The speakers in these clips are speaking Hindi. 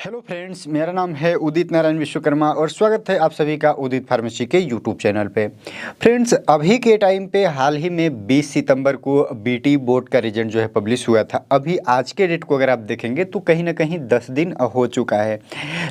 हेलो फ्रेंड्स, मेरा नाम है उदित नारायण विश्वकर्मा और स्वागत है आप सभी का उदित फार्मेसी के यूट्यूब चैनल पे। फ्रेंड्स, अभी के टाइम पे हाल ही में 20 सितंबर को बीटी बोर्ड का रिजल्ट जो है पब्लिश हुआ था। अभी आज के डेट को अगर आप देखेंगे तो कहीं ना कहीं 10 दिन हो चुका है,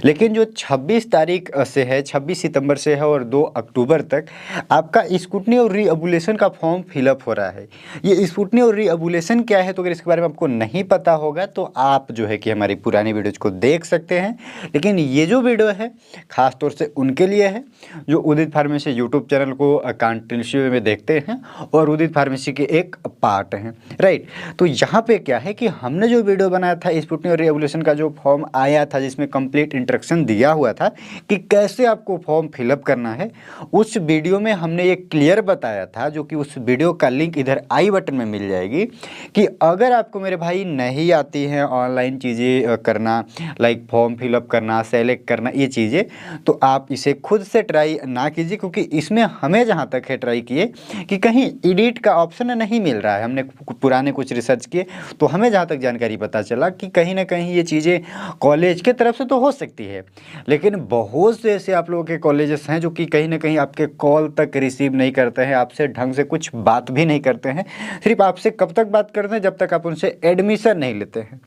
लेकिन जो 26 तारीख से है, 26 सितंबर से है और 2 अक्टूबर तक आपका स्क्रूटनी और रीअबुलेशन का फॉर्म फिलअप हो रहा है। ये स्क्रूटनी और रीअबुलेशन क्या है, तो अगर इसके बारे में आपको नहीं पता होगा तो आप जो है कि हमारी पुरानी वीडियोज़ को देख सकते हैं। लेकिन ये जो वीडियो है खास तौर से उनके लिए है जो उदित फार्मेसी यूट्यूब चैनल को कंटिन्यूसली में देखते हैं और उदित फार्मेसी के एक पार्ट हैं, राइट। तो यहाँ पे क्या है कि हमने जो वीडियो बनाया था स्क्रूटनी और रीअबुलेशन का जो फॉर्म आया था, जिसमें कंप्लीट इंस्ट्रक्शन दिया हुआ था कि कैसे आपको फॉर्म फिलअप करना है, उस वीडियो में हमने ये क्लियर बताया था, जो कि उस वीडियो का लिंक इधर आई बटन में मिल जाएगी, कि अगर आपको मेरे भाई नहीं आती हैं ऑनलाइन चीज़ें करना, लाइक फॉर्म फिलअप करना, सेलेक्ट करना, ये चीज़ें, तो आप इसे खुद से ट्राई ना कीजिए, क्योंकि इसमें हमें जहाँ तक है ट्राई किए कि कहीं एडिट का ऑप्शन नहीं मिल रहा है। हमने पुराने कुछ रिसर्च किए तो हमें जहाँ तक जानकारी पता चला कि कहीं ना कहीं ये चीज़ें कॉलेज के तरफ से तो हो सकती है, लेकिन बहुत से ऐसे आप लोगों के कॉलेजेस हैं जो कि कहीं ना कहीं आपके कॉल तक रिसीव नहीं करते हैं, आपसे ढंग से कुछ बात भी नहीं करते हैं। सिर्फ आपसे कब तक बात करते हैं, जब तक आप उनसे एडमिशन नहीं लेते हैं।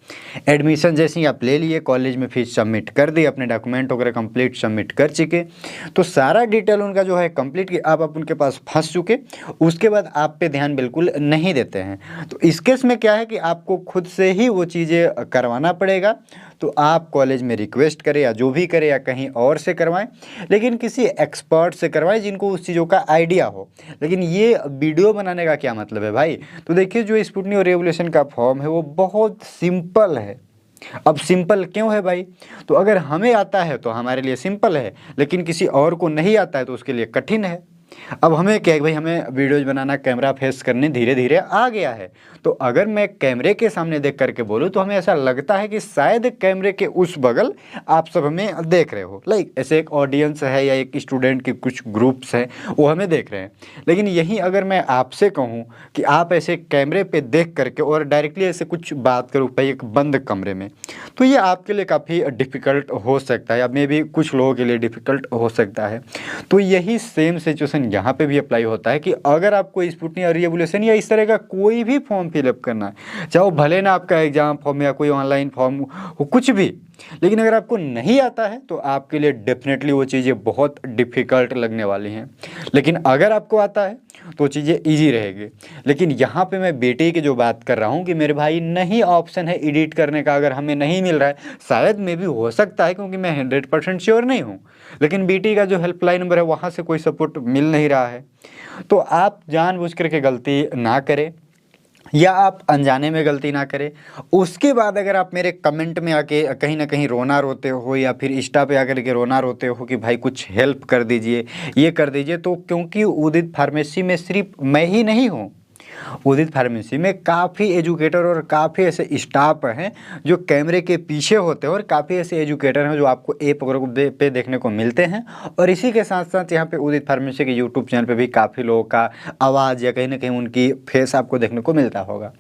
एडमिशन जैसे ही आप ले लिए, कॉलेज में फीस सबमिट कर दी, अपने डॉक्यूमेंट वगैरह कंप्लीट सबमिट कर चुके, तो सारा डिटेल उनका जो है कंप्लीट कि आप उनके पास फंस चुके, उसके बाद आप पे ध्यान बिल्कुल नहीं देते हैं। तो इस केस में क्या है कि आपको खुद से ही वो चीज़ें करवाना पड़ेगा। तो आप कॉलेज में रिक्वेस्ट करें या जो भी करें या कहीं और से करवाएं, लेकिन किसी एक्सपर्ट से करवाएं जिनको उस चीज़ों का आइडिया हो। लेकिन ये वीडियो बनाने का क्या मतलब है भाई? तो देखिए, जो स्क्रूटनी और रीअबुलेशन का फॉर्म है वो बहुत सिंपल है। अब सिंपल क्यों है भाई? तो अगर हमें आता है तो हमारे लिए सिंपल है, लेकिन किसी और को नहीं आता है तो उसके लिए कठिन है। अब हमें क्या है भाई, हमें वीडियोज बनाना, कैमरा फेस करने धीरे धीरे आ गया है। तो अगर मैं कैमरे के सामने देख करके बोलूँ तो हमें ऐसा लगता है कि शायद कैमरे के उस बगल आप सब हमें देख रहे हो, लाइक ऐसे एक ऑडियंस है या एक स्टूडेंट के कुछ ग्रुप्स हैं वो हमें देख रहे हैं। लेकिन यही अगर मैं आपसे कहूँ कि आप ऐसे कैमरे पे देख करके और डायरेक्टली ऐसे कुछ बात करूँ भाई एक बंद कमरे में, तो ये आपके लिए काफ़ी डिफ़िकल्ट हो सकता है, या मे भी कुछ लोगों के लिए डिफ़िकल्ट हो सकता है। तो यही सेम सिचुएशन यहाँ पे भी अप्लाई होता है कि अगर आपको स्क्रूटनी और रीअबुलेशन या इस तरह का कोई भी फॉर्म फिलअप करना है, चाहे वो भले ना आपका एग्जाम फॉर्म या कोई ऑनलाइन फॉर्म हो, कुछ भी, लेकिन अगर आपको नहीं आता है तो आपके लिए डेफिनेटली वो चीज़ें बहुत डिफ़िकल्ट लगने वाली हैं। लेकिन अगर आपको आता है तो चीज़ें ईजी रहेगी। लेकिन यहाँ पे मैं बेटे की जो बात कर रहा हूँ कि मेरे भाई नहीं ऑप्शन है एडिट करने का, अगर हमें नहीं मिल रहा है, शायद में भी हो सकता है क्योंकि मैं 100% श्योर नहीं हूँ, लेकिन बीटी का जो हेल्पलाइन नंबर है वहाँ से कोई सपोर्ट मिल नहीं रहा है, तो आप जानबूझ करके गलती ना करें या आप अनजाने में गलती ना करें। उसके बाद अगर आप मेरे कमेंट में आके कहीं ना कहीं रोना रोते हो या फिर इंस्टा पे आकर के रोना रोते हो कि भाई कुछ हेल्प कर दीजिए, ये कर दीजिए, तो क्योंकि उदित फार्मेसी में सिर्फ मैं ही नहीं हूँ, उदित फार्मेसी में काफ़ी एजुकेटर और काफ़ी ऐसे स्टाफ हैं जो कैमरे के पीछे होते हैं, और काफ़ी ऐसे एजुकेटर हैं जो आपको ऐप वगैरह पे देखने को मिलते हैं। और इसी के साथ साथ यहाँ पे उदित फार्मेसी के यूट्यूब चैनल पे भी काफ़ी लोगों का आवाज़ या कहीं ना कहीं उनकी फेस आपको देखने को मिलता होगा।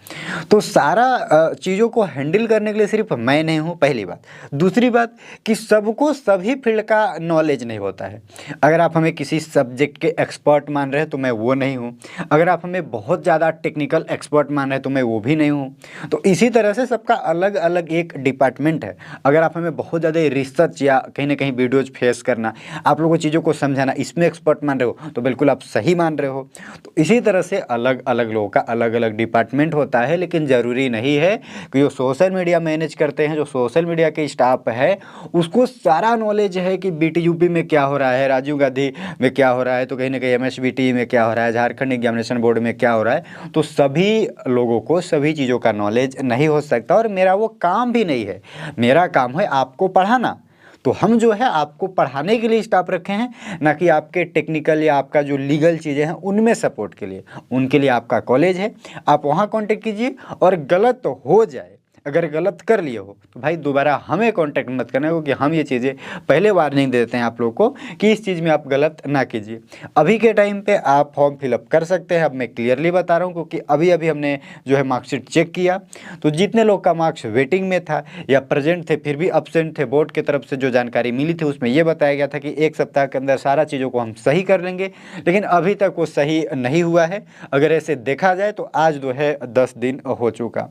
तो सारा चीज़ों को हैंडल करने के लिए सिर्फ मैं नहीं हूँ, पहली बात। दूसरी बात कि सबको सभी फील्ड का नॉलेज नहीं होता है। अगर आप हमें किसी सब्जेक्ट के एक्सपर्ट मान रहे हैं तो मैं वो नहीं हूँ, अगर आप हमें बहुत ज़्यादा टेक्निकल एक्सपर्ट मान रहे हैं तो मैं वो भी नहीं हूँ। तो इसी तरह से सबका अलग अलग एक डिपार्टमेंट है। अगर आप हमें बहुत ज़्यादा रिसर्च या कहीं ना कहीं वीडियोज फेस करना, आप लोगों को चीज़ों को समझाना, इसमें एक्सपर्ट मान रहे हो तो बिल्कुल आप सही मान रहे हो। तो इसी तरह से अलग अलग लोगों का अलग अलग डिपार्टमेंट होता है, लेकिन ज़रूरी नहीं है कि जो सोशल मीडिया मैनेज करते हैं, जो सोशल मीडिया के स्टाफ है, उसको सारा नॉलेज है कि बीटीयूपी में क्या हो रहा है, राजीव गांधी में क्या हो रहा है, तो कहीं ना कहीं एमएसबीटी में क्या हो रहा है, झारखंड एग्जामिनेशन बोर्ड में क्या हो रहा है। तो सभी लोगों को सभी चीज़ों का नॉलेज नहीं हो सकता, और मेरा वो काम भी नहीं है। मेरा काम है आपको पढ़ाना। तो हम जो है आपको पढ़ाने के लिए स्टाफ रखे हैं, ना कि आपके टेक्निकल या आपका जो लीगल चीज़ें हैं उनमें सपोर्ट के लिए। उनके लिए आपका कॉलेज है, आप वहाँ कांटेक्ट कीजिए, और गलत हो जाए, अगर गलत कर लिए हो तो भाई दोबारा हमें कांटेक्ट मत करना, क्योंकि हम ये चीज़ें पहले वार्निंग देते हैं आप लोगों को कि इस चीज़ में आप गलत ना कीजिए। अभी के टाइम पे आप फॉर्म फिलअप कर सकते हैं। अब मैं क्लियरली बता रहा हूँ, क्योंकि अभी अभी हमने जो है मार्कशीट चेक किया, तो जितने लोग का मार्क्स वेटिंग में था या प्रेजेंट थे फिर भी अब्सेंट थे, बोर्ड की तरफ से जो जानकारी मिली थी उसमें ये बताया गया था कि 1 सप्ताह के अंदर सारा चीज़ों को हम सही कर लेंगे, लेकिन अभी तक वो सही नहीं हुआ है। अगर ऐसे देखा जाए तो आज जो है 10 दिन हो चुका।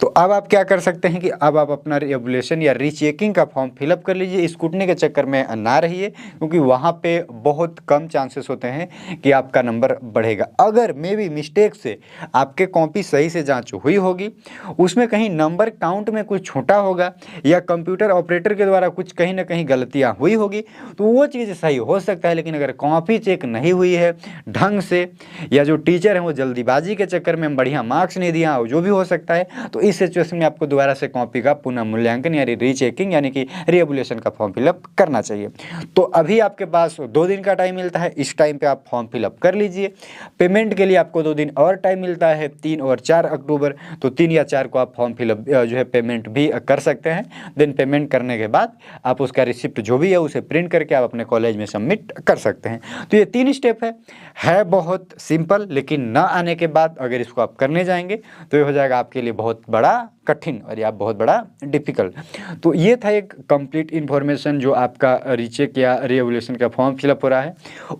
तो अब आप क्या कर सकते हैं कि अब आप अपना रिएवल्यूशन या रीचेकिंग का फॉर्म फिलअप कर लीजिए। स्कूटनी के चक्कर में ना रहिए, क्योंकि वहाँ पे बहुत कम चांसेस होते हैं कि आपका नंबर बढ़ेगा। अगर मे बी मिस्टेक से आपके कॉपी सही से जांच हुई होगी, उसमें कहीं नंबर काउंट में कुछ छोटा होगा या कंप्यूटर ऑपरेटर के द्वारा कुछ कहीं ना कहीं गलतियाँ हुई होगी, तो वो चीज़ सही हो सकता है। लेकिन अगर कॉपी चेक नहीं हुई है ढंग से, या जो टीचर हैं वो जल्दीबाजी के चक्कर में बढ़िया मार्क्स नहीं दिया, जो भी हो सकता है, तो इस सिचुएशन में आपको दोबारा से कॉपी का पुनः मूल्यांकन यानी रीचेकिंग यानी कि रीएवल्यूशन का फॉर्म फिलअप करना चाहिए। तो अभी आपके पास 2 दिन का टाइम मिलता है, इस टाइम पे आप फॉर्म फिलअप कर लीजिए। पेमेंट के लिए आपको 2 दिन और टाइम मिलता है, 3 और 4 अक्टूबर। तो 3 या 4 को आप फॉर्म फिलअप जो है पेमेंट भी कर सकते हैं। देन पेमेंट करने के बाद आप उसका रिसिप्ट जो भी है उसे प्रिंट करके आप अपने कॉलेज में सबमिट कर सकते हैं। तो ये 3 स्टेप है बहुत सिंपल, लेकिन ना आने के बाद अगर इसको आप करने जाएंगे तो ये हो जाएगा आपके लिए बहुत बड़ा कठिन और या बहुत बड़ा डिफिकल्ट। तो ये था एक कंप्लीट इन्फॉर्मेशन जो आपका रीचेक या रीएवल्यूशन का फॉर्म फिलअप हो रहा है।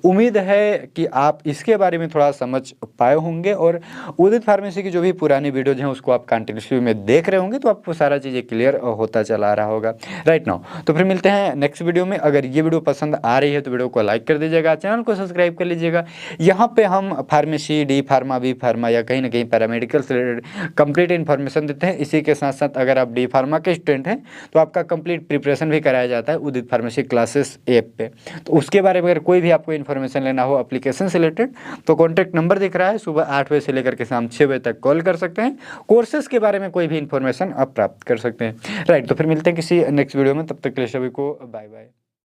उम्मीद है कि आप इसके बारे में थोड़ा समझ पाए होंगे और उदित फार्मेसी की जो भी पुरानी वीडियोज हैं उसको आप कंटिन्यूसली में देख रहे होंगे, तो आपको सारा चीज़ें क्लियर होता चला रहा होगा राइट नाउ। तो फिर मिलते हैं नेक्स्ट वीडियो में। अगर ये वीडियो पसंद आ रही है तो वीडियो को लाइक कर दीजिएगा, चैनल को सब्सक्राइब कर लीजिएगा। यहाँ पे हम pharmacy, d pharma, b pharma या कहीं ना कहीं पैरामेडिकल से रिलेटेड कंप्लीट इन्फॉर्मेशन देते हैं। इसी के साथ साथ अगर आप डी फार्मा के स्टूडेंट हैं तो आपका कंप्लीट प्रिपरेशन भी कराया जाता है उदित फार्मेसी क्लासेस ऐप पे। तो उसके बारे में अगर कोई भी आपको इन्फॉर्मेशन लेना हो एप्लीकेशन से रिलेटेड, तो कॉन्टैक्ट नंबर दिख रहा है, सुबह 8 बजे से लेकर के शाम 6 बजे तक कॉल कर सकते हैं। कोर्सेज के बारे में कोई भी इन्फॉर्मेशन आप प्राप्त कर सकते हैं राइट। तो फिर मिलते हैं किसी नेक्स्ट वीडियो में, तब तक के लिए सभी को बाय बाय।